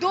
2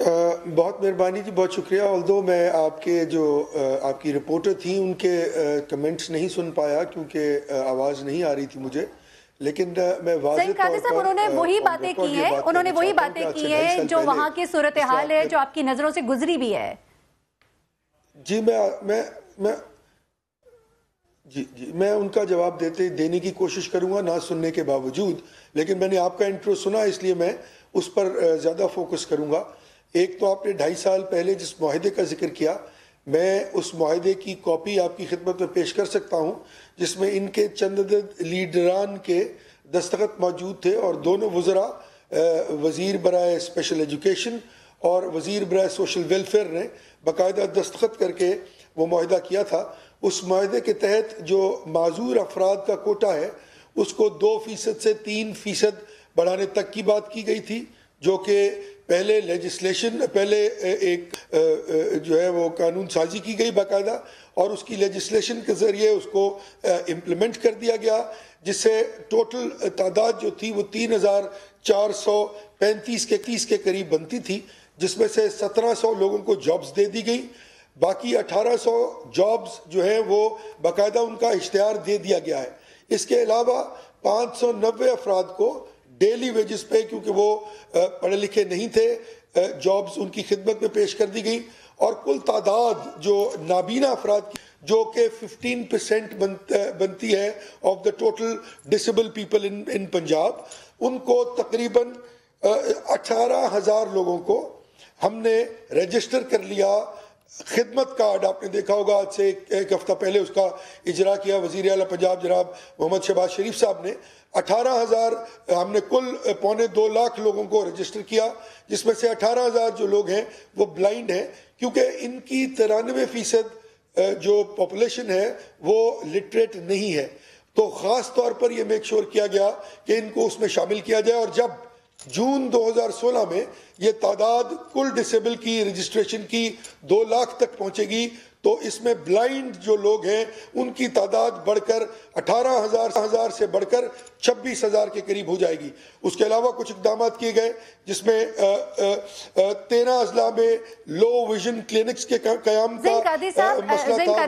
بہت مہربانی جی، بہت شکریہ. آلدو میں آپ کے جو آپ کی رپورٹر تھیں ان کے کمنٹس نہیں سن پایا کیونکہ آواز نہیں آ رہی تھی مجھے، لیکن میں واضح قادری صاحب انہوں نے وہی باتیں کی ہیں، انہوں نے وہی باتیں کی ہیں جو وہاں کی صورتحال ہے، جو آپ کی نظروں سے گزری بھی ہے. جی میں ان کا جواب دینے کی کوشش کروں گا نہ سننے کے باوجود، لیکن میں نے آپ کا انٹرو سنا اس لیے میں اس پر زیادہ فوکس کروں گا. ایک تو آپ نے 2.5 سال پہلے جس معاہدے کا ذکر کیا، میں اس معاہدے کی کاپی آپ کی خدمت میں پیش کر سکتا ہوں، جس میں ان کے چند لیڈران کے دستخط موجود تھے، اور دونوں وزراء وزیر برائے اسپیشل ایجوکیشن اور وزیر برائے سوشل ویلفیئر نے باقاعدہ دستخط کر کے وہ معاہدہ کیا تھا. اس معاہدے کے تحت جو معذور افراد کا کوٹا ہے اس کو 2% سے 3% بڑھانے تک کی بات کی گئی تھی، جو کہ پہلے ایک جو ہے وہ قانون سازی کی گئی باقاعدہ، اور اس کی لیجسلیشن کے ذریعے اس کو امپلیمنٹ کر دیا گیا، جس سے ٹوٹل تعداد جو تھی وہ 3,435 کے قریب بنتی تھی، جس میں سے 1,700 لوگوں کو جابز دے دی گئی. باقی 1,800 جابز جو ہیں وہ باقاعدہ ان کا اشتہار دے دیا گیا ہے. اس کے علاوہ 590 افراد کو ڈیلی ویجز پہ، کیونکہ وہ پڑھے لکھے نہیں تھے، جابز ان کی خدمت میں پیش کر دی گئی. اور کل تعداد جو نابینا افراد کی، جو کہ 15% بنتی ہے of the total disable people in Punjab, ان کو تقریباً 18,000 لوگوں کو ہم نے رجسٹر کر لیا. خدمت کارڈ آپ نے دیکھا ہوگا، آج سے ایک ہفتہ پہلے اس کا اجرا کیا وزیر اعلیٰ پنجاب جناب محمد شہباز شریف صاحب نے. 18,000 ہم نے کل 2.25 لاکھ لوگوں کو رجسٹر کیا، جس میں سے 18,000 جو لوگ ہیں وہ بلائنڈ ہیں، کیونکہ ان کی 93% جو پاپولیشن ہے وہ لٹریٹ نہیں ہے. تو خاص طور پر یہ میک شور کیا گیا کہ ان کو اس میں شامل کیا جائے. اور جب جون 2016 میں یہ تعداد کل ڈسیبل کی رجسٹریشن کی 2 لاکھ تک پہنچے گی، تو اس میں بلائنڈ جو لوگ ہیں ان کی تعداد بڑھ کر 18,000 سے بڑھ کر 26,000 کے قریب ہو جائے گی. اس کے علاوہ کچھ اقدامات کیے گئے، جس میں 13 اضلاع میں لو ویژن کلینکس کے قیام کا مسئلہ تھا،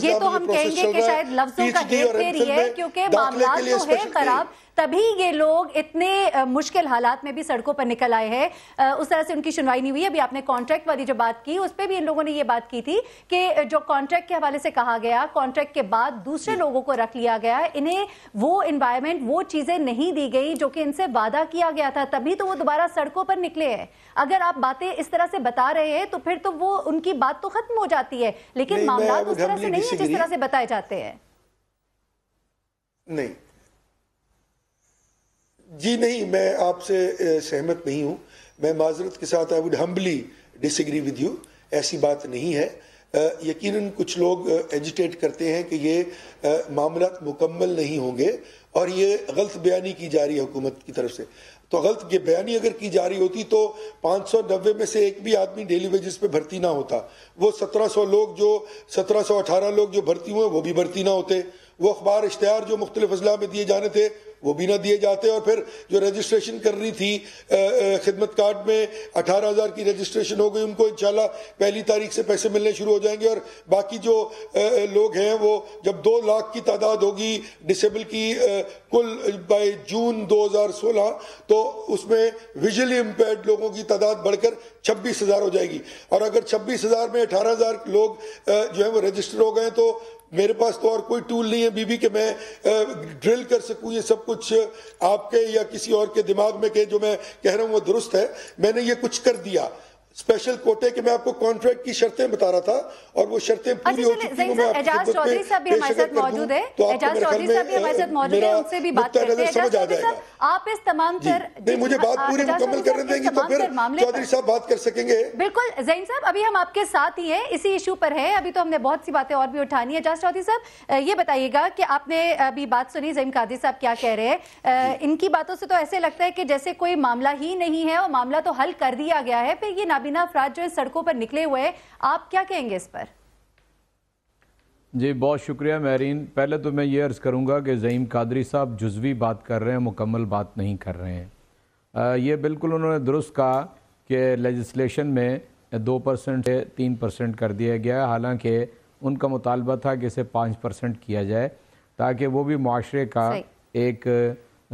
یہ تو ہم کہیں گے کہ شاید لفظوں کا ہیر پھیر ہی ہے، کیونکہ معاملات تو ہے خراب، تبھی یہ لوگ اتنے مشکل حالات میں بھی سڑکوں پر نکل آئے ہیں. اس طرح سے ان کی سنوائی نہیں ہوئی. ابھی آپ نے کانٹریکٹ والی جو بات کی، اس پہ بھی ان لوگوں نے یہ بات کی تھی کہ جو کانٹریکٹ کے حوالے سے کہا گیا، کانٹریکٹ کے بعد دوسرے لوگوں کو رکھ لیا گیا، انہیں وہ انوائرمنٹ، وہ چیزیں نہیں دی گئی جو کہ ان سے وعدہ کیا گیا تھا، تبھی تو وہ دوبارہ سڑکوں پر نکلے ہیں. اگر آپ باتیں اس طرح سے بتا رہے ہیں تو پھر تو وہ ان کی بات تو ختم ہو جاتی ہے، لیکن معاملات اس طرح سے نہیں ہیں جس طرح سے بتائے جاتے ہیں. نہیں جی نہیں، میں آپ سے سہمت نہیں ہوں. میں معذرت کے ساتھ I would humbly disagree with you. ایسی بات نہیں ہے. یقیناً کچھ لوگ ایجیٹیٹ کرتے ہیں کہ یہ معاملات مکمل نہیں ہوں گے، اور یہ غلط بیانی کی جا رہی ہے حکومت کی طرف سے. تو غلط یہ بیانی اگر کی جا رہی ہوتی تو 590 میں سے ایک بھی آدمی ڈیلی ویجز پہ بھرتی نہ ہوتا. وہ 1718 لوگ جو بھرتی ہوئے وہ بھی بھرتی نہ ہوتے. وہ اخبار اشتہار جو مختلف اضلاع میں دیے جانے تھے وہ بھی نہ دیے جاتے. اور پھر جو رجسٹریشن کرنی تھی خدمت کارڈ میں 18,000 کی رجسٹریشن ہو گئی، ان کو انشاءاللہ 1 تاریخ سے پیسے ملنے شروع ہو جائیں گے. اور باقی جو لوگ ہیں وہ جب 2 لاکھ کی تعداد ہوگی ڈسیبل کی کل بائی جون 2016، تو اس میں ویژولی امپیرڈ لوگوں کی تعداد بڑھ کر 26,000 ہو جائے گی. اور اگر 26,000 میں 18,000 لوگ جو ہیں وہ رجسٹر ہو گئے، تو میرے پاس تو اور کوئی ٹول نہیں ہے بی بی کہ میں ڈرل کر سکوں یہ سب کچھ آپ کے یا کسی اور کے دماغ میں کہ جو میں کہہ رہا ہوں وہ درست ہے. میں نے یہ کچھ کر دیا. اسپیشل کوٹے کے میں آپ کو کانٹریکٹ کی شرطیں بتا رہا تھا، اور وہ شرطیں پوری ہو چکی ہیں. اعجاز چودھری صاحب بھی ہمارے ساتھ موجود ہے، اعجاز چودھری صاحب بھی ہمارے ساتھ موجود ہے، ان سے بھی بات کرتے ہیں. اعجاز چودھری صاحب آپ اس تمام تر نہیں مجھے بات پوری مکمل کرنے دیں گی تو پھر چودھری صاحب بات کر سکیں گے. بالکل ظہیم صاحب، ابھی ہم آپ کے ساتھ ہی ہیں، اسی ایشو پر ہے. ابھی تو ہم نے بہت سی باتیں اور بھی اٹھانی ہے. اعجاز چودھری صاحب یہ بتائیے گا کہ آپ نے ابھی بات سنی ظہیم قادری صاحب کیا کہہ رہے ہیں. ان کی باتوں سے تو ایسے لگتا ہے کہ جیسے کوئی معاملہ ہی نہیں ہے اور معاملہ تو حل کر دیا گیا ہے. پھر یہ نابینا افراد جو سڑکوں پر نکلے ہوئے ہیں، آپ کیا کہیں گے اس پر؟ جی بہت شکریہ مہرین. پہلے تو میں یہ عرض کروں گا کہ ظہیم قادری صاحب جزوی بات کر رہے ہیں، مکمل بات نہیں کر رہے ہیں. یہ بالکل انہوں نے درست کہا کہ لیجسلیشن میں 2% سے 3% کر دیا گیا، حالانکہ ان کا مطالبہ تھا کہ اسے 5% کیا جائے تاکہ وہ بھی معاشرے کا ایک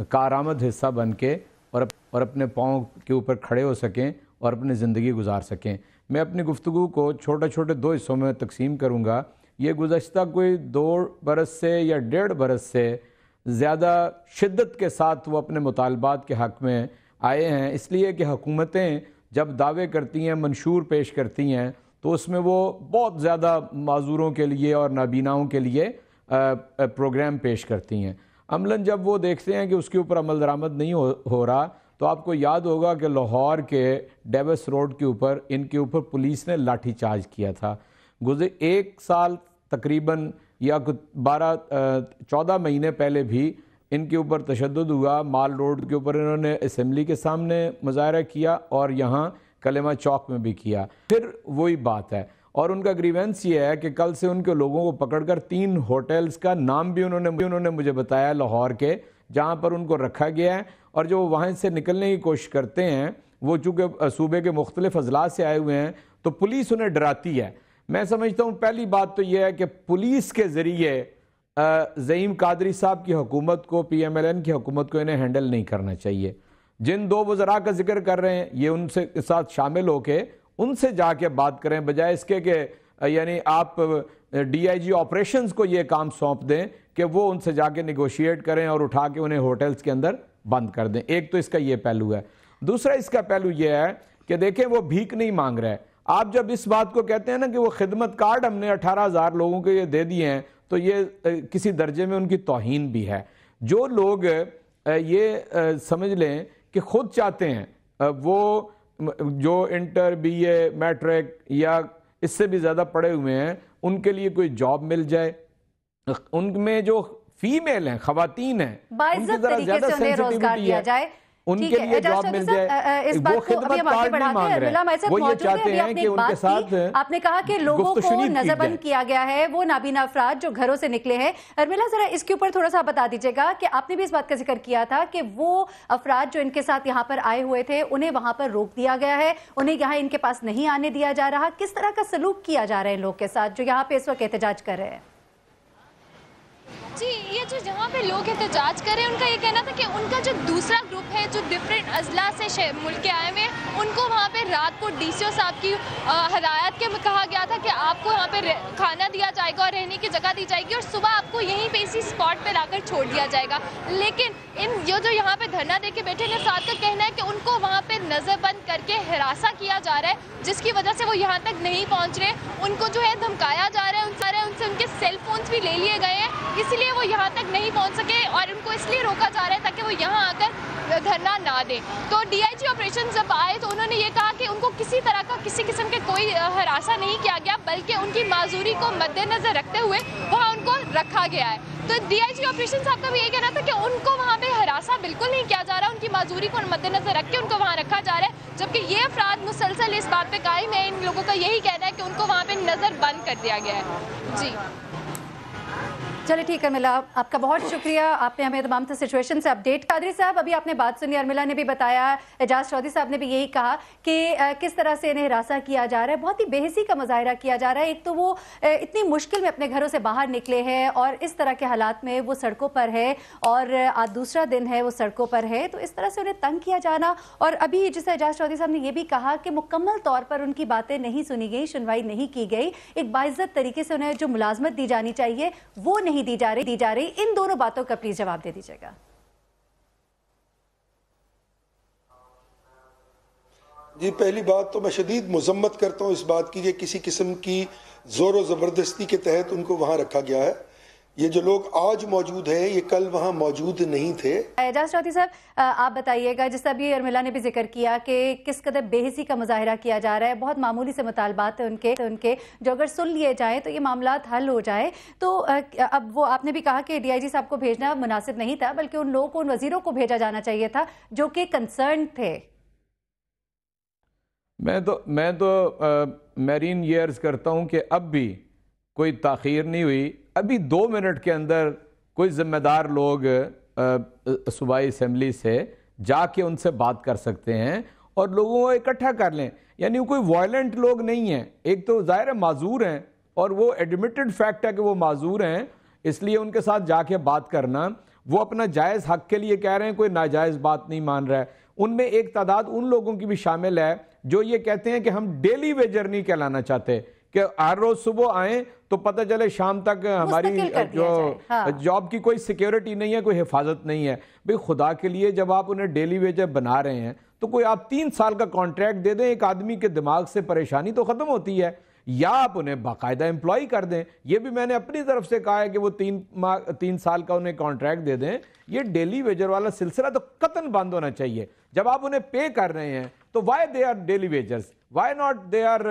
کارآمد حصہ بن کے اور اپنے پاؤں کے اوپر کھڑے ہو سکیں اور اپنی زندگی گزار سکیں۔ میں اپنی گفتگو کو چھوٹے 2 حصوں میں تقسیم کروں گا۔ یہ گزشتہ کوئی 2 برس سے یا 1.5 برس سے زیادہ شدت کے ساتھ وہ اپنے مطالبات کے حق میں آئے ہیں، اس لیے کہ حکومتیں جب دعوے کرتی ہیں، منشور پیش کرتی ہیں، تو اس میں وہ بہت زیادہ معذوروں کے لیے اور نابیناؤں کے لیے پروگرام پیش کرتی ہیں۔ عملاً جب وہ دیکھتے ہیں کہ اس کے اوپر عمل درآمد نہیں ہو رہا، تو آپ کو یاد ہوگا کہ لاہور کے ڈیوس روڈ کے اوپر ان کے اوپر پولیس نے لاٹھی چارج کیا تھا۔ 1 سال تقریباً یا 14 مہینے پہلے بھی ان کے اوپر تشدد ہوا۔ مال روڈ کے اوپر انہوں نے اسمبلی کے سامنے مظاہرہ کیا اور یہاں کلمہ چوک میں بھی کیا۔ پھر وہی بات ہے، اور ان کا گریونس یہ ہے کہ کل سے ان کے لوگوں کو پکڑ کر 3 ہوٹلز کا نام بھی انہوں نے مجھے بتایا لاہور کے، جہاں پر ان کو رکھا گیا ہے، اور جو وہاں سے نکلنے کی کوشش کرتے ہیں وہ چونکہ صوبے کے مختلف اضلاع سے آئے ہوئے ہیں تو پولیس انہیں ڈراتی ہے۔ میں سمجھتا ہوں پہلی بات تو یہ ہے کہ پولیس کے ذریعے زعیم قادری صاحب کی حکومت کو، پی ایم ایل این کی حکومت کو انہیں ہینڈل نہیں کرنا چاہیے۔ جن 2 وزراء کا ذکر کر رہے ہیں، یہ ان سے ساتھ شامل ہو کے ان سے جا کے بات کریں، بجائے اس کے کہ یعنی آپ ڈی آئی جی آپریشنز کو یہ کام سونپ دیں کہ وہ ان سے جا کے نیگوشیٹ کریں اور اٹھا کے انہیں ہوٹلز کے اندر بند کر دیں۔ ایک تو اس کا یہ پہلو ہے۔ دوسرا اس کا پہلو یہ ہے کہ دیکھیں وہ بھیک نہیں مانگ رہے۔ آپ جب اس بات کو کہتے ہیں نا کہ وہ خدمت کارڈ ہم نے 18,000 لوگوں کے یہ دے دیے ہیں، تو یہ کسی درجے میں ان کی توہین بھی ہے۔ جو لوگ یہ سمجھ لیں کہ خود چاہتے ہیں، وہ جو انٹر بی اے میٹرک یا اس سے بھی زیادہ پڑھے ہوئے ہیں، ان کے لیے کوئی جاب مل جائے، ان میں جو فیمیل ہیں، خواتین ہیں، ان کی ذرا زیادہ سینسٹیوٹی ہے، ان کے لیے جاب مل جائے۔ وہ خدمت کارڈ نہیں مانگ رہے، وہ یہ چاہتے ہیں کہ ان کے ساتھ آپ نے کہا کہ لوگوں کو نظر بند کیا گیا ہے، وہ نابینا افراد جو گھروں سے نکلے ہیں۔ ارملا ذرا اس کے اوپر تھوڑا سا بتا دیجیے گا کہ آپ نے بھی اس بات کا ذکر کیا تھا کہ وہ افراد جو ان کے ساتھ یہاں پر آئے ہوئے تھے انہیں وہاں پر روک دیا گیا ہے، انہیں یہاں ان کے پاس نہیں آنے دیا جا رہا۔ کس طرح کا سلوک کیا جا رہا ہے ان لوگ کے ساتھ جو یہاں پہ اس وقت احتجاج کر رہے ہیں؟ جی، یہ جو جہاں پہ لوگ احتجاج کر رہے ہیں ان کا یہ کہنا تھا کہ ان کا جو دوسرا گروپ ہے جو ڈفرینٹ اضلاع سے ملک کے آئے ہوئے ہیں، ان کو وہاں پہ رات کو ڈی سی او صاحب کی ہدایت کے کہا گیا تھا کہ آپ کو وہاں پہ کھانا دیا جائے گا اور رہنے کی جگہ دی جائے گی، اور صبح آپ کو یہیں پہ اسی اسپاٹ پہ لا کر چھوڑ دیا جائے گا۔ لیکن جو یہاں پہ دھرنا دے کے بیٹھے ہیں افراد کا کہنا ہے کہ ان کو وہاں پہ نظر بند کر کے ہراساں کیا جا رہا ہے، جس کی وجہ سے وہ یہاں تک نہیں پہنچ رہے۔ ان کو جو ہے دھمکایا جا رہا ہے، ان سے ان کے سیل فونز بھی لے لیے گئے ہیں، اس لیے وہ یہاں تک نہیں پہنچ سکے، اور ان کو اس لیے روکا جا رہا ہے تاکہ وہ یہاں آ کر دھرنا نہ دیں۔ تو ڈی آئی جی آپریشن جب آئے تو انہوں نے یہ کہا کہ ان کو کسی طرح کا کسی قسم کے کوئی ہراساں نہیں کیا گیا، بلکہ ان کی معذوری کو مد نظر رکھتے ہوئے وہاں ان کو رکھا گیا ہے۔ تو ڈی آئی جی آپریشن صاحب کا بھی یہ کہنا تھا کہ ان کو وہاں پہ ہراساں بالکل نہیں کیا جا رہا، ان کی معذوری کو مد نظر رکھ کے ان کو وہاں رکھا جا رہا ہے، جبکہ یہ افراد مسلسل اس بات پہ قائم ہے، ان لوگوں کا یہی کہنا ہے کہ ان کو وہاں پہ نظر بند کر دیا گیا ہے۔ جی چلے ٹھیک ہے ارملا، آپ کا بہت شکریہ، آپ نے ہمیں تمام تر سچویشن سے اپڈیٹ۔ قادری صاحب ابھی آپ نے بات سنی، ارملا نے بھی بتایا، اعجاز چودھری صاحب نے بھی یہی کہا کہ کس طرح سے انہیں ہراساں کیا جا رہا ہے، بہت ہی بے حسی کا مظاہرہ کیا جا رہا ہے۔ ایک تو وہ اتنی مشکل میں اپنے گھروں سے باہر نکلے ہیں اور اس طرح کے حالات میں وہ سڑکوں پر ہے، اور آج دوسرا دن ہے وہ سڑکوں پر ہے، تو اس طرح سے انہیں تنگ کیا جانا۔ اور ابھی جیسے اعجاز چودھری صاحب نے یہ بھی کہا کہ مکمل طور پر ان کی باتیں نہیں سنی گئی، سنوائی نہیں کی گئی، ایک باعزت طریقے سے انہیں جو ملازمت دی جانی چاہیے وہ نہیں دی جا رہی۔ ان دونوں باتوں کا پلیز جواب دے دیجیے گا۔ جی، پہلی بات تو میں شدید مذمت کرتا ہوں اس بات کی کہ کسی قسم کی زور و زبردستی کے تحت ان کو وہاں رکھا گیا ہے۔ یہ جو لوگ آج موجود ہیں یہ کل وہاں موجود نہیں تھے۔ اعجاز چودھری صاحب آپ بتائیے گا، جس طرح بھی ارملا نے بھی ذکر کیا کہ کس قدر بے حسی کا مظاہرہ کیا جا رہا ہے، بہت معمولی سے مطالبات ہیں ان کے جو اگر سن لیے جائیں تو یہ معاملات حل ہو جائے، تو اب وہ آپ نے بھی کہا کہ ڈی آئی جی صاحب کو بھیجنا مناسب نہیں تھا، بلکہ ان لوگوں کو، ان وزیروں کو بھیجا جانا چاہیے تھا جو کہ کنسرن تھے۔ میں تو میرین یہ عرض کرتا ہوں کہ اب بھی کوئی تاخیر نہیں ہوئی، ابھی 2 منٹ کے اندر کوئی ذمہ دار لوگ صوبائی اسمبلی سے جا کے ان سے بات کر سکتے ہیں اور لوگوں کو اکٹھا کر لیں. یعنی کوئی وائلنٹ لوگ نہیں ہیں. ایک تو ظاہر ہے معذور ہیں اور وہ ایڈمیٹڈ فیکٹ ہے کہ وہ معذور ہیں, اس لیے ان کے ساتھ جا کے بات کرنا, وہ اپنا جائز حق کے لیے کہہ رہے ہیں, کوئی ناجائز بات نہیں مان رہا ہے. ان میں ایک تعداد ان لوگوں کی بھی شامل ہے جو یہ کہتے ہیں کہ ہم ڈیلی ویجر نہیں کہلانا چاہتے, کہ ہر روز صبح آئیں تو پتہ چلے شام تک ہماری جو جاب کی کوئی سیکیورٹی نہیں ہے, کوئی حفاظت نہیں ہے. بھئی خدا کے لیے جب آپ انہیں ڈیلی ویجر بنا رہے ہیں تو کوئی آپ 3 سال کا کانٹریکٹ دے دیں, ایک آدمی کے دماغ سے پریشانی تو ختم ہوتی ہے, یا آپ انہیں باقاعدہ امپلائی کر دیں. یہ بھی میں نے اپنی طرف سے کہا ہے کہ وہ 3 سال کا انہیں کانٹریکٹ دے دیں. یہ ڈیلی ویجر والا سلسلہ تو قطعاً بند ہونا چاہیے. جب آپ انہیں پے کر رہے ہیں تو why they are daily wagers, why not they are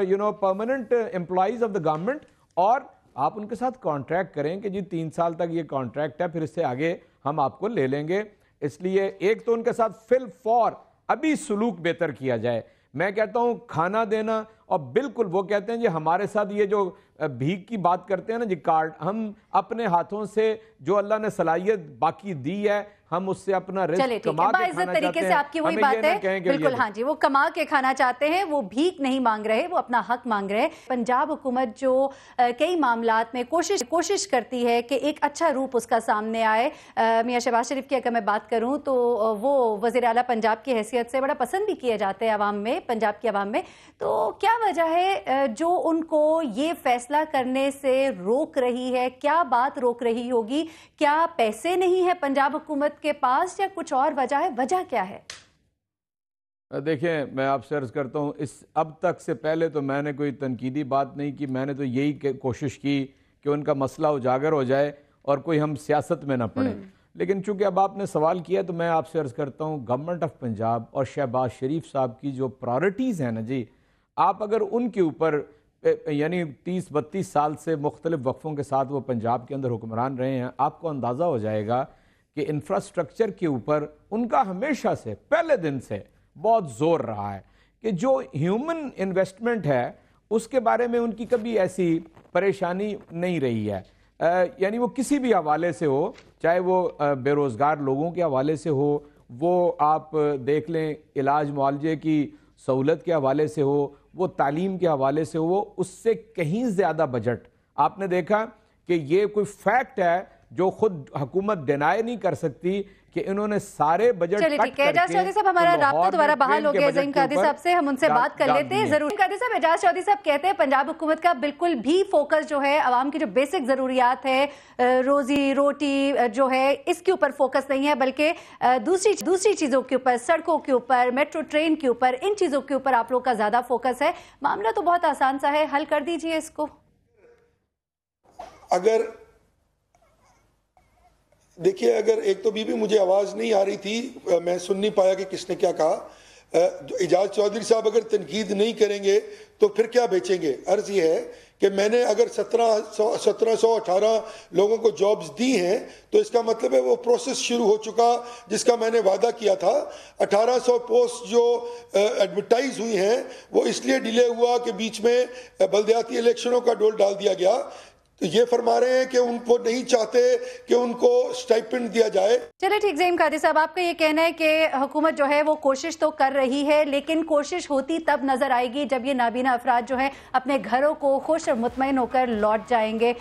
permanent employees of the government, اور آپ ان کے ساتھ کانٹریکٹ کریں کہ جی 3 سال تک یہ کانٹریکٹ ہے, پھر اس سے آگے ہم آپ کو لے لیں گے. اس لیے ایک تو ان کے ساتھ فی الفور ابھی سلوک بہتر کیا جائے. میں کہتا ہوں کھانا دینا, اور بالکل وہ کہتے ہیں جی ہمارے ساتھ یہ جو بھیک کی بات کرتے ہیں نا جی کارڈ, ہم اپنے ہاتھوں سے جو اللہ نے صلاحیت باقی دی ہے ہم اس سے اپنا رزق کما کے کھانا چاہتے ہیں. آپ کی وہی بات ہے بالکل, ہاں جی, وہ کما کے کھانا چاہتے ہیں, وہ بھیک نہیں مانگ رہے, وہ اپنا حق مانگ رہے. پنجاب حکومت جو کئی معاملات میں کوشش کرتی ہے کہ ایک اچھا روپ اس کا سامنے آئے. میاں شہباز شریف کی اگر میں بات کروں تو وہ وزیر اعلیٰ پنجاب کی حیثیت سے بڑا پسند بھی کیے جاتے ہیں عوام میں, پنجاب کی عوام میں. تو کیا وجہ ہے جو ان کو یہ فیصلہ کرنے سے روک رہی ہے؟ کیا بات روک رہی ہوگی؟ کیا پیسے نہیں ہے پنجاب حکومت کے پاس, یا کچھ اور وجہ ہے؟ وجہ کیا ہے؟ دیکھیں میں آپ سے عرض کرتا ہوں, اس اب تک سے پہلے تو میں نے کوئی تنقیدی بات نہیں کی. میں نے تو یہی کوشش کی کہ ان کا مسئلہ اجاگر ہو جائے اور کوئی ہم سیاست میں نہ پڑیں. لیکن چونکہ اب آپ نے سوال کیا تو میں آپ سے عرض کرتا ہوں, گورنمنٹ آف پنجاب اور شہباز شریف صاحب کی جو پرائرٹیز ہیں نا جی, آپ اگر ان کے اوپر یعنی 30-32 سال سے مختلف وقفوں کے ساتھ وہ پنجاب کے اندر حکمران رہے ہیں, آپ کو اندازہ ہو جائے گا کہ انفراسٹرکچر کے اوپر ان کا ہمیشہ سے پہلے دن سے بہت زور رہا ہے کہ جو ہیومن انویسٹمنٹ ہے اس کے بارے میں ان کی کبھی ایسی پریشانی نہیں رہی ہے. یعنی وہ کسی بھی حوالے سے ہو, چاہے وہ بے روزگار لوگوں کے حوالے سے ہو, وہ آپ دیکھ لیں علاج معالجے کی سہولت کے حوالے سے ہو, وہ تعلیم کے حوالے سے ہو, اس سے کہیں زیادہ بجٹ آپ نے دیکھا کہ یہ کوئی فیکٹ ہے جو خود حکومت ڈینائی نہیں کر سکتی کہ انہوں نے سارے بجٹ چلے ٹھیک ہے. اعجاز چودھری صاحب ہمارا رابطہ دوبارہ بحال ہو گیا زعیم قادری صاحب سے, ہم ان سے بات کر لیتے ہیں ضرور. قادری صاحب, اعجاز چودھری صاحب کہتے ہیں پنجاب حکومت کا بالکل بھی فوکس جو ہے عوام کی جو بیسک ضروریات ہے, روزی روٹی جو ہے, اس کے اوپر فوکس نہیں ہے, بلکہ دوسری چیزوں کے اوپر, سڑکوں کے اوپر, میٹرو ٹرین کے اوپر, ان چیزوں کے اوپر آپ لوگ کا زیادہ فوکس ہے. معاملہ تو بہت آسان سا ہے, حل کر دیجئے اس کو. اگر دیکھیے, اگر ایک تو بھی مجھے آواز نہیں آ رہی تھی, میں سن نہیں پایا کہ کس نے کیا کہا. اعجاز چودھری صاحب اگر تنقید نہیں کریں گے تو پھر کیا بیچیں گے؟ عرض یہ ہے کہ میں نے اگر 1718 لوگوں کو جابز دی ہیں تو اس کا مطلب ہے وہ پروسیس شروع ہو چکا جس کا میں نے وعدہ کیا تھا. 1800 پوسٹ جو ایڈورٹائز ہوئی ہیں وہ اس لیے ڈیلے ہوا کہ بیچ میں بلدیاتی الیکشنوں کا ڈول ڈال دیا گیا. تو یہ فرما رہے ہیں کہ ان کو نہیں چاہتے کہ ان کو سٹائپنڈ دیا جائے. چلے ٹھیک, زعیم قادری صاحب آپ کا یہ کہنا ہے کہ حکومت جو ہے وہ کوشش تو کر رہی ہے, لیکن کوشش ہوتی تب نظر آئے گی جب یہ نابینا افراد جو ہیں اپنے گھروں کو خوش اور مطمئن ہو کر لوٹ جائیں گے.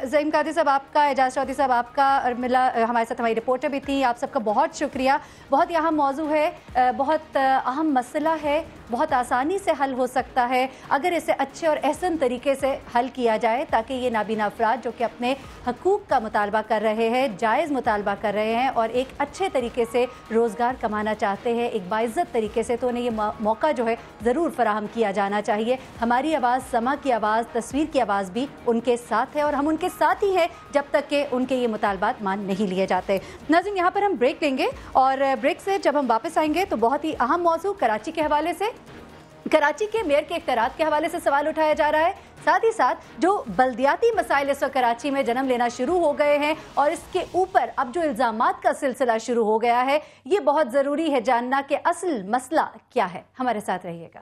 زعیم قادری صاحب آپ کا, اعجاز چودھری صاحب آپ کا, ارملا ہمارے ساتھ ہماری رپورٹر بھی تھی, آپ سب کا بہت شکریہ. بہت اہم موضوع ہے, بہت اہم مسئلہ ہے, بہت آسانی سے حل ہو سکتا ہے اگر اسے اچھے اور احسن طریقے سے حل کیا جائے, تاکہ یہ نابینا افراد جو کہ اپنے حقوق کا مطالبہ کر رہے ہیں, جائز مطالبہ کر رہے ہیں اور ایک اچھے طریقے سے روزگار کمانا چاہتے ہیں ایک باعزت طریقے سے, تو انہیں یہ موقع جو ہے ضرور فراہم کیا جانا چاہیے. ہماری آواز, سما کی آواز, تصویر کی آواز بھی ان کے ساتھ ہے, اور ہم ان کے ساتھ ہی ہیں جب تک کہ ان کے یہ مطالبات مان نہیں لیے جاتے. ناظرین, یہاں پر ہم بریک لیں گے, اور بریک سے جب ہم واپس آئیں گے تو بہت ہی اہم موضوع کراچی کے حوالے سے, کراچی کے میئر کے اختیارات کے حوالے سے سوال اٹھایا جا رہا ہے. ساتھ ہی ساتھ جو بلدیاتی مسائل اس وقت کراچی میں جنم لینا شروع ہو گئے ہیں, اور اس کے اوپر اب جو الزامات کا سلسلہ شروع ہو گیا ہے, یہ بہت ضروری ہے جاننا کہ اصل مسئلہ کیا ہے. ہمارے ساتھ رہیے گا.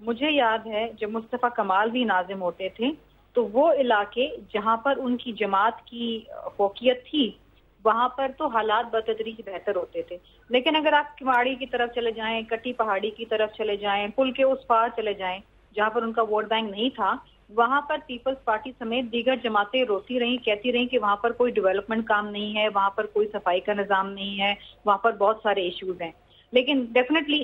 مجھے یاد ہے جب مصطفیٰ کمال بھی ناظم ہوتے تھے تو وہ علاقے جہاں پر ان کی جماعت کی فوقیت تھی وہاں پر تو حالات بتدریج بہتر ہوتے تھے. لیکن اگر آپ کماڑی کی طرف چلے جائیں, کٹی پہاڑی کی طرف چلے جائیں, پل کے اس پار چلے جائیں جہاں پر ان کا ووٹ بینک نہیں تھا, وہاں پر پیپلز پارٹی سمیت دیگر جماعتیں روتی رہیں, کہتی رہیں کہ وہاں پر کوئی ڈیولپمنٹ کام نہیں ہے, وہاں پر کوئی صفائی کا نظام نہیں ہے, وہاں پر بہت سارے ایشوز ہیں. لیکن ڈیفینیٹلی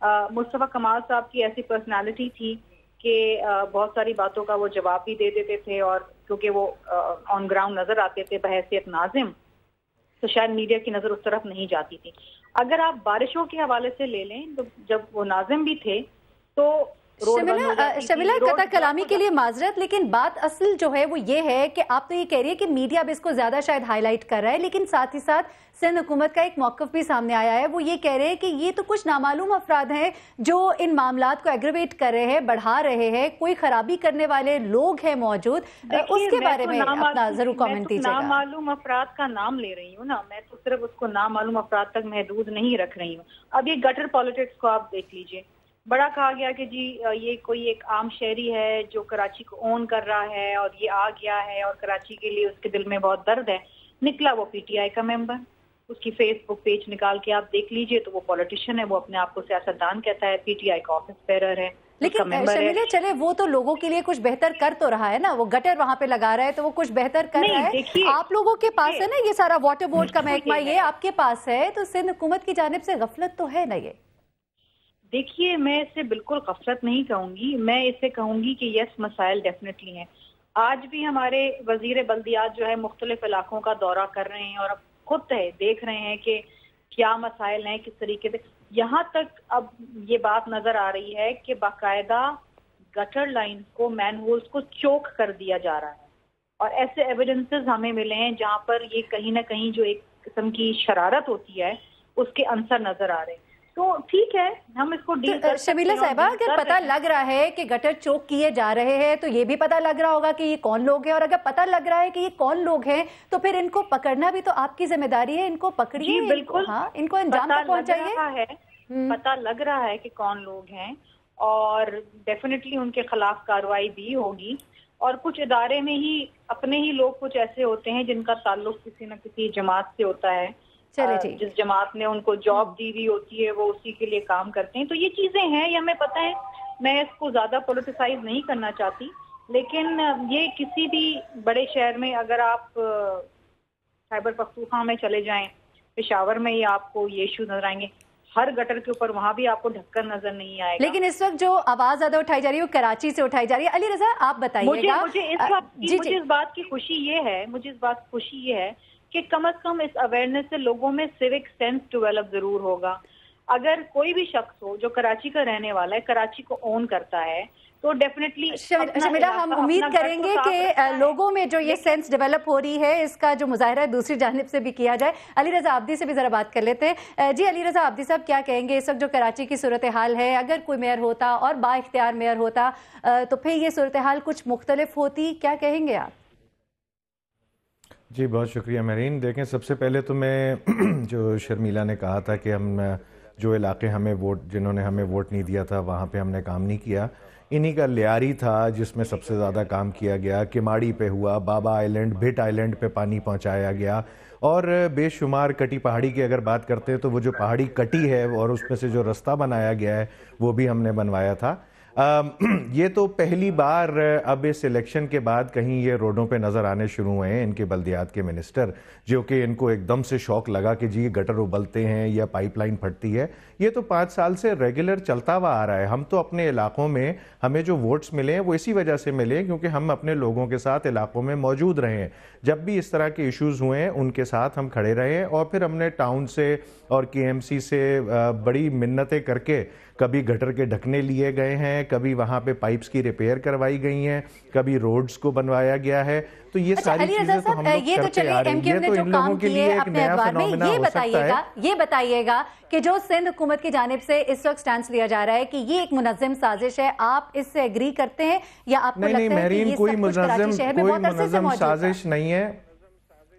مصطفیٰ کمال صاحب کی ایسی پرسنالٹی تھی کہ بہت ساری باتوں کا وہ جواب بھی دے دیتے تھے, اور کیونکہ وہ آن گراؤنڈ نظر آتے تھے بحیثیت ناظم, تو شاید میڈیا کی نظر اس طرف نہیں جاتی تھی. اگر آپ بارشوں کے حوالے سے لے لیں تو جب وہ ناظم بھی تھے تو شمیلہ قطع کلامی کے لیے معذرت, لیکن بات اصل جو ہے وہ یہ ہے کہ آپ تو یہ کہہ رہی ہے کہ میڈیا اب اس کو زیادہ شاید ہائی لائٹ کر رہا ہے, لیکن ساتھ ہی ساتھ سندھ حکومت کا ایک موقف بھی سامنے آیا ہے. وہ یہ کہہ رہے ہیں کہ یہ تو کچھ نامعلوم افراد ہیں جو ان معاملات کو ایگریویٹ کر رہے ہیں, بڑھا رہے ہیں, کوئی خرابی کرنے والے لوگ ہیں موجود, اس کے بارے میں اپنا ضرور کامنٹ دیجیے گا. نامعلوم افراد کا نام لے رہی ہوں نا, میں تو صرف اس کو نامعلوم افراد تک محدود نہیں رکھ رہی ہوں. اب یہ گٹر پالیٹکس کو آپ دیکھ لیجئے, بڑا کہا گیا کہ جی یہ کوئی ایک عام شہری ہے جو کراچی کو اون کر رہا ہے اور یہ آ گیا ہے اور کراچی کے لیے اس کے دل میں بہت درد ہے. نکلا وہ پی ٹی آئی کا ممبر, اس کی فیس بک پیج نکال کے آپ دیکھ لیجئے تو وہ پولیٹیشین ہے, وہ اپنے آپ کو سیاستدان کہتا ہے, پی ٹی آئی کا آفس بیرر ہے. لیکن شمیلہ چلے وہ تو لوگوں کے لیے کچھ بہتر کر تو رہا ہے نا, وہ گٹر وہاں پہ لگا رہا ہے تو وہ کچھ بہتر کر رہا ہے. آپ لوگوں کے پاس ہے نا یہ سارا واٹر بورڈ کا محکمہ, یہ آپ کے پاس ہے, تو سندھ حکومت کی جانب سے غفلت تو ہے نا. یہ دیکھیے میں اسے بالکل غفلت نہیں کہوں گی, میں اسے کہوں گی کہ یس مسائل ڈیفینیٹلی ہیں. آج بھی ہمارے وزیر بلدیات جو ہے مختلف علاقوں کا دورہ کر رہے ہیں اور اب خود دیکھ رہے ہیں کہ کیا مسائل ہیں, کس طریقے سے. یہاں تک اب یہ بات نظر آ رہی ہے کہ باقاعدہ گٹر لائن کو, مین ہولز کو چوک کر دیا جا رہا ہے, اور ایسے ایویڈنسز ہمیں ملے ہیں جہاں پر یہ کہیں نہ کہیں جو ایک قسم کی شرارت ہوتی ہے اس کے عنصر نظر آ رہے ہیں. تو ٹھیک ہے ہم اس کو ڈیل کر سکتے ہیں. شمیلہ صاحبہ اگر پتہ لگ رہا ہے کہ گٹر چوک کیے جا رہے ہیں تو یہ بھی پتہ لگ رہا ہوگا کہ یہ کون لوگ ہیں, اور اگر پتہ لگ رہا ہے کہ یہ کون لوگ ہیں تو پھر ان کو پکڑنا بھی تو آپ کی ذمہ داری ہے. ان کو پکڑیے, بالکل, ان کو انجام تک پہنچائیے. پتہ لگ رہا ہے کہ کون لوگ ہیں اور ڈیفینیٹلی ان کے خلاف کارروائی بھی ہوگی. اور کچھ ادارے میں ہی اپنے ہی لوگ کچھ ایسے ہوتے ہیں جن کا تعلق کسی نہ کسی جماعت سے ہوتا ہے, جس جماعت نے ان کو جاب دی ہوئی ہوتی ہے وہ اسی کے لیے کام کرتے ہیں. تو یہ چیزیں ہیں, یہ ہمیں پتہ ہے, میں اس کو زیادہ پولیٹیسائز نہیں کرنا چاہتی, لیکن یہ کسی بھی بڑے شہر میں اگر آپ خیبر پختونخوا میں چلے جائیں, پشاور میں ہی آپ کو یہ ایشو نظر آئیں گے, ہر گٹر کے اوپر وہاں بھی آپ کو ڈھکن نظر نہیں آئے گا. لیکن اس وقت جو آواز زیادہ اٹھائی جا رہی ہے وہ کراچی سے اٹھائی جا رہی ہے. علی رضا آپ بتائیے گا. مجھے اس بات کی خوشی یہ ہے کہ کم از کم اس اویئرنیس سے لوگوں میں سیوک سینس ڈیولپ ضرور ہوگا. اگر کوئی بھی شخص ہو جو کراچی کا رہنے والا ہے, کراچی کو اون کرتا ہے, تو ڈیفینیٹلی شمیلہ ہم امید کریں گے کہ لوگوں میں جو یہ سینس ڈیولپ ہو رہی ہے اس کا جو مظاہرہ دوسری جانب سے بھی کیا جائے. علی رضا عابدی سے بھی ذرا بات کر لیتے ہیں. جی علی رضا عابدی صاحب کیا کہیں گے اس وقت جو کراچی کی صورتحال ہے, اگر کوئی میئر ہوتا اور با اختیار میئر ہوتا تو پھر یہ صورتحال کچھ مختلف ہوتی, کیا کہیں گے آپ؟ جی بہت شکریہ مہرین. دیکھیں سب سے پہلے تو میں جو شرمیلا نے کہا تھا کہ ہم جو علاقے ہمیں ووٹ, جنہوں نے ہمیں ووٹ نہیں دیا تھا وہاں پہ ہم نے کام نہیں کیا, انہی کا لیاری تھا جس میں سب سے زیادہ کام کیا گیا. کماڑی پہ ہوا, بابا آئیلینڈ, بھٹ آئیلینڈ پہ پانی پہنچایا گیا, اور بے شمار کٹی پہاڑی کی اگر بات کرتے ہیں تو وہ جو پہاڑی کٹی ہے اور اس میں سے جو رستہ بنایا گیا ہے وہ بھی ہم نے بنوایا تھا. یہ تو پہلی بار اب اس الیکشن کے بعد کہیں یہ روڈوں پہ نظر آنے شروع ہوئے ہیں ان کے بلدیات کے منسٹر, جو کہ ان کو ایک دم سے شوق لگا کہ جی یہ گٹر ابلتے ہیں یا پائپ لائن پھٹتی ہے. یہ تو 5 سال سے ریگولر چلتا ہوا آ رہا ہے. ہم تو اپنے علاقوں میں ہمیں جو ووٹس ملے ہیں وہ اسی وجہ سے ملے کیونکہ ہم اپنے لوگوں کے ساتھ علاقوں میں موجود رہے ہیں. جب بھی اس طرح کے ایشوز ہوئے ہیں ان کے ساتھ ہم کھڑے رہے ہیں, اور پھر ہم نے ٹاؤن سے اور کے ایم سی سے بڑی منتیں کر کے کبھی گٹر کے ڈھکنے لیے گئے ہیں, کبھی وہاں پہ پائپس کی ریپیئر کروائی گئی ہیں, کبھی روڈز کو بنوایا گیا ہے. تو یہ ساری چیزیں تو ہم لوگ کرتے آ رہے ہیں. یہ تو ان لوگوں کے لیے ایک نیا فنومینا ہو سکتا ہے. یہ بتائیے گا کہ جو سندھ حکومت کی جانب سے اس وقت سٹینس لیا جا رہا ہے کہ یہ ایک منظم سازش ہے, آپ اس سے ایگری کرتے ہیں یا آپ کو لگتا ہے کہ یہ سب کچھ کراچی شہر میں بہت عرصے سے موجود ہے؟ کوئی منظم سازش نہیں ہے.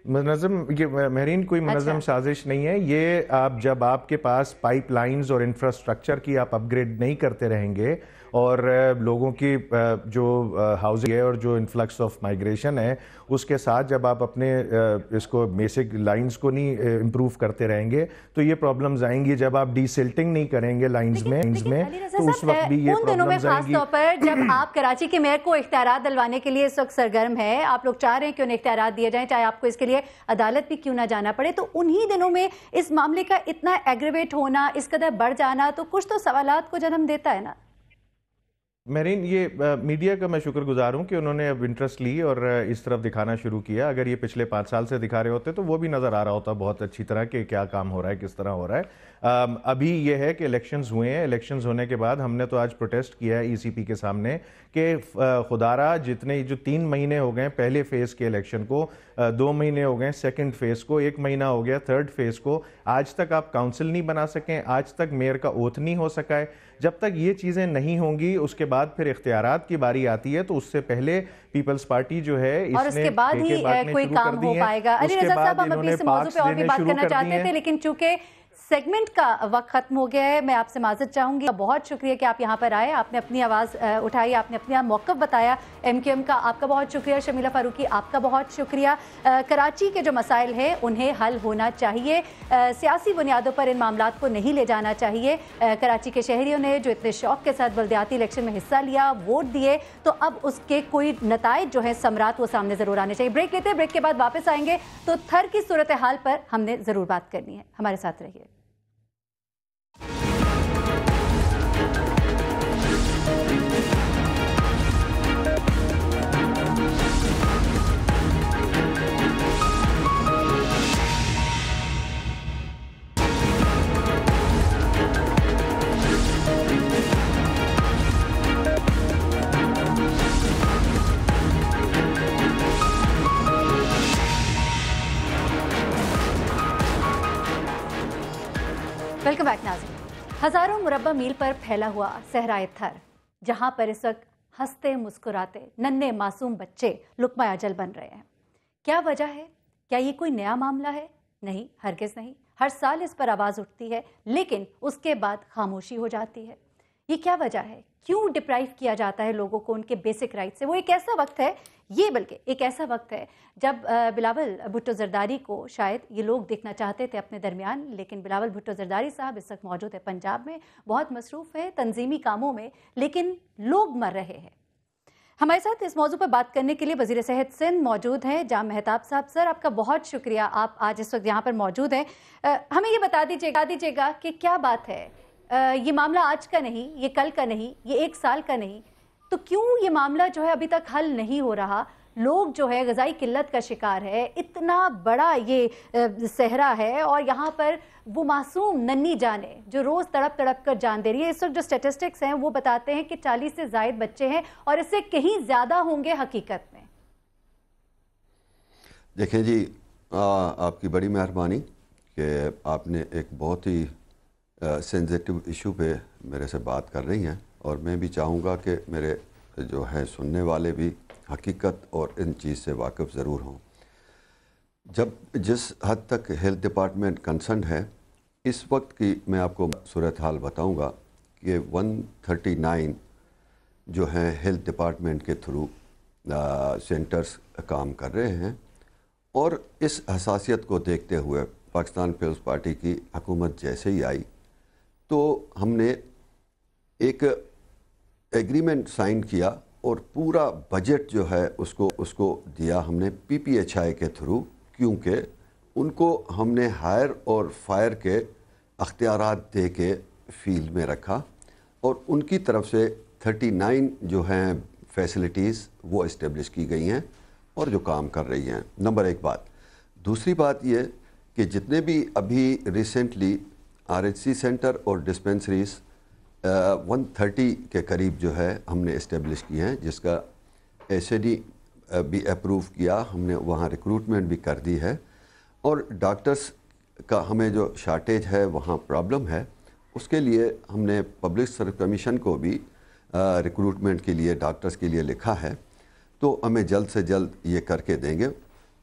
منظم یہ مہرین کوئی منظم سازش نہیں ہے. یہ آپ جب آپ کے پاس پائپ لائنز اور انفراسٹرکچر کی آپ اپ گریڈ نہیں کرتے رہیں گے اور لوگوں کی جو ہاؤسنگ ہے اور جو انفلکس آف مائگریشن ہے اس کے ساتھ جب آپ اپنے اس کو بیسک لائنز کو نہیں امپروو کرتے رہیں گے تو یہ پرابلمز آئیں گی. جب آپ ڈی سلٹنگ نہیں کریں گے لائنز میں تو اس وقت بھی یہ پرابلمز آئیں گی. خاص طور پر جب آپ کراچی کے میئر کو اختیارات دلوانے کے لیے اس وقت سرگرم ہے, آپ لوگ چاہ رہے ہیں کہ انہیں اختیارات دیے جائیں چاہے آپ کو اس کے لیے عدالت بھی کیوں نہ جانا پڑے, تو انہی دنوں میں اس معاملے کا اتنا ایگریویٹ ہونا, اس قدر بڑھ جانا تو کچھ تو سوالات کو جنم دیتا ہے نا. مہرین یہ میڈیا کا میں شکر گزار ہوں کہ انہوں نے اب انٹرسٹ لی اور اس طرف دکھانا شروع کیا. اگر یہ پچھلے 5 سال سے دکھا رہے ہوتے تو وہ بھی نظر آ رہا ہوتا بہت اچھی طرح کہ کیا کام ہو رہا ہے, کس طرح ہو رہا ہے. ابھی یہ ہے کہ الیکشنز ہوئے ہیں, الیکشنز ہونے کے بعد ہم نے تو آج پروٹیسٹ کیا ہے ای سی پی کے سامنے کہ خدارہ جتنے جو 3 مہینے ہو گئے پہلے فیز کے الیکشن کو, 2 مہینے ہو گئے سیکنڈ فیز کو, 1 مہینہ ہو گیا تھرڈ فیز کو, آج تک آپ کاؤنسل نہیں بنا سکیں, آج تک میئر کا اوتھ نہیں ہو سکا ہے. جب تک یہ چیزیں نہیں ہوں گی اس کے بعد پھر اختیارات کی باری آتی ہے, تو اس سے پہلے پیپلز پارٹی جو ہے اور اس کے بعد ہی کوئی کام ہو پائے گا. علی رضا صاحب ہم ابھی اس موضوع پہ اور بھی بات کرنا چاہتے تھے لیکن چونکہ سیگمنٹ کا وقت ختم ہو گیا ہے, میں آپ سے معذرت چاہوں گی. بہت شکریہ کہ آپ یہاں پر آئے, آپ نے اپنی آواز اٹھائی, آپ نے اپنا موقف بتایا. ایم کیو ایم کا آپ کا بہت شکریہ, شمیلہ فاروقی آپ کا بہت شکریہ. کراچی کے جو مسائل ہیں انہیں حل ہونا چاہیے, سیاسی بنیادوں پر ان معاملات کو نہیں لے جانا چاہیے. کراچی کے شہریوں نے جو اتنے شوق کے ساتھ بلدیاتی الیکشن میں حصہ لیا, ووٹ دیے, تو اب اس کے کوئی نتائج جو ہیں ثمرات وہ سامنے ضرور آنے چاہیے. بریک لیتے ہیں, بریک کے بعد واپس آئیں گے تو تھر کی صورتحال پر ہم نے ضرور بات کرنی ہے. ہمارے ساتھ رہیے. ویلکم بیک ناظرین. ہزاروں مربع میل پر پھیلا ہوا صحرائے تھر, جہاں پر اس وقت ہنستے مسکراتے ننھے معصوم بچے لقمہ اجل بن رہے ہیں. کیا وجہ ہے؟ کیا یہ کوئی نیا معاملہ ہے؟ نہیں, ہرگز نہیں. ہر سال اس پر آواز اٹھتی ہے لیکن اس کے بعد خاموشی ہو جاتی ہے. یہ کیا وجہ ہے؟ کیوں ڈپرائیو کیا جاتا ہے لوگوں کو ان کے بیسک رائٹ سے؟ وہ ایک ایسا وقت ہے, یہ بلکہ ایک ایسا وقت ہے جب بلاول بھٹو زرداری کو شاید یہ لوگ دیکھنا چاہتے تھے اپنے درمیان, لیکن بلاول بھٹو زرداری صاحب اس وقت موجود ہے پنجاب میں, بہت مصروف ہے تنظیمی کاموں میں, لیکن لوگ مر رہے ہیں. ہمارے ساتھ اس موضوع پر بات کرنے کے لیے وزیر صحت سندھ موجود ہیں جام مہتاب صاحب. سر آپ کا بہت شکریہ, آپ آج اس وقت یہاں پر موجود ہیں. ہمیں یہ بتا دیجیے گا کہ کیا بات ہے, یہ معاملہ آج کا نہیں, یہ کل کا نہیں, یہ 1 سال کا نہیں, تو کیوں یہ معاملہ جو ہے ابھی تک حل نہیں ہو رہا؟ لوگ جو ہے غذائی قلت کا شکار ہے, اتنا بڑا یہ صحرا ہے اور یہاں پر وہ معصوم ننھی جانیں جو روز تڑپ کر جان دے رہی ہے. اس وقت جو سٹیٹسٹکس ہیں وہ بتاتے ہیں کہ 40 سے زائد بچے ہیں اور اس سے کہیں زیادہ ہوں گے حقیقت میں. دیکھیں جی, آپ کی بڑی مہربانی کہ آپ نے ایک بہت ہی سینسیٹیو ایشو پہ میرے سے بات کر رہی ہیں, اور میں بھی چاہوں گا کہ میرے جو ہے سننے والے بھی حقیقت اور ان چیز سے واقف ضرور ہوں. جس حد تک ہیلتھ ڈپارٹمنٹ کنسرنڈ ہے, اس وقت کی میں آپ کو صورتحال بتاؤں گا کہ 139 جو ہیں ہیلتھ ڈپارٹمنٹ کے تھرو سینٹرز کام کر رہے ہیں, اور اس حساسیت کو دیکھتے ہوئے پاکستان پیپلز پارٹی کی حکومت جیسے ہی آئی تو ہم نے ایک ایگریمنٹ سائن کیا اور پورا بجٹ جو ہے اس کو دیا ہم نے پی پی ایچ آئی کے تھرو, کیونکہ ان کو ہم نے ہائر اور فائر کے اختیارات دے کے فیلڈ میں رکھا, اور ان کی طرف سے 39 جو ہیں فیسلٹیز وہ اسٹیبلش کی گئی ہیں اور جو کام کر رہی ہیں. نمبر 1 بات. دوسری بات یہ کہ جتنے بھی ابھی recently R H C centre اور ڈسپینسریز 130 کے قریب جو ہے ہم نے اسٹیبلش کی ہیں, جس کا ایس اے ڈی بھی اپروو کیا ہم نے, وہاں ریکروٹمنٹ بھی کر دی ہے, اور ڈاکٹرز کا ہمیں جو شارٹیج ہے وہاں پرابلم ہے, اس کے لیے ہم نے پبلک سروس کمیشن کو بھی ریکروٹمنٹ کے لیے ڈاکٹرز کے لیے لکھا ہے, تو ہمیں جلد سے جلد یہ کر کے دیں گے.